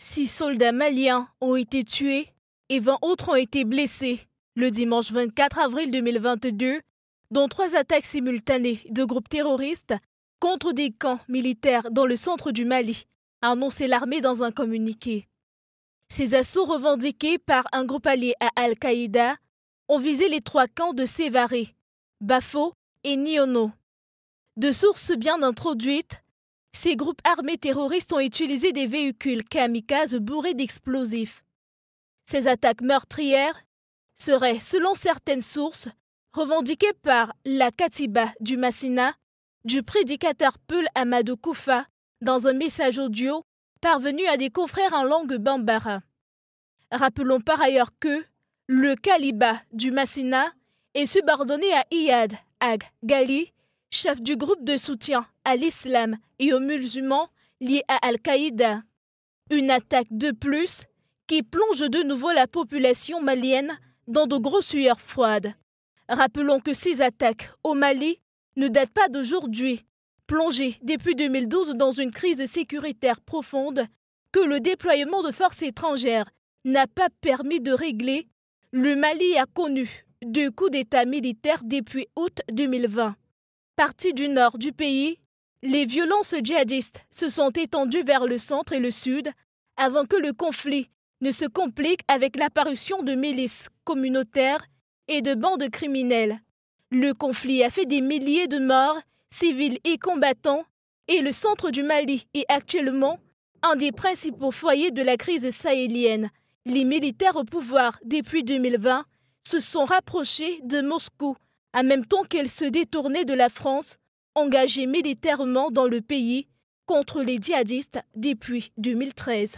6 soldats maliens ont été tués et 20 autres ont été blessés le dimanche 24 avril 2022, dont 3 attaques simultanées de groupes terroristes contre des camps militaires dans le centre du Mali, a annoncé l'armée dans un communiqué. Ces assauts revendiqués par un groupe allié à Al-Qaïda ont visé les 3 camps de Sévaré, Bafo et Niono. De sources bien introduites, ces groupes armés terroristes ont utilisé des véhicules kamikazes bourrés d'explosifs. Ces attaques meurtrières seraient, selon certaines sources, revendiquées par la Katiba du Massina, du prédicateur Peul Amadou Koufa, dans un message audio parvenu à des confrères en langue bambara. Rappelons par ailleurs que le Kaliba du Massina est subordonné à Iyad Ag Ghali, chef du groupe de soutien à l'islam et aux musulmans liés à Al-Qaïda. Une attaque de plus qui plonge de nouveau la population malienne dans de grosses sueurs froides. Rappelons que ces attaques au Mali ne datent pas d'aujourd'hui, plongées depuis 2012 dans une crise sécuritaire profonde que le déploiement de forces étrangères n'a pas permis de régler. Le Mali a connu 2 coups d'État militaires depuis août 2020. Partis du nord du pays, les violences djihadistes se sont étendues vers le centre et le sud avant que le conflit ne se complique avec l'apparition de milices communautaires et de bandes criminelles. Le conflit a fait des milliers de morts, civils et combattants, et le centre du Mali est actuellement un des principaux foyers de la crise sahélienne. Les militaires au pouvoir depuis 2020 se sont rapprochés de Moscou, en même temps qu'elles se détournaient de la France, engagée militairement dans le pays contre les djihadistes depuis 2013.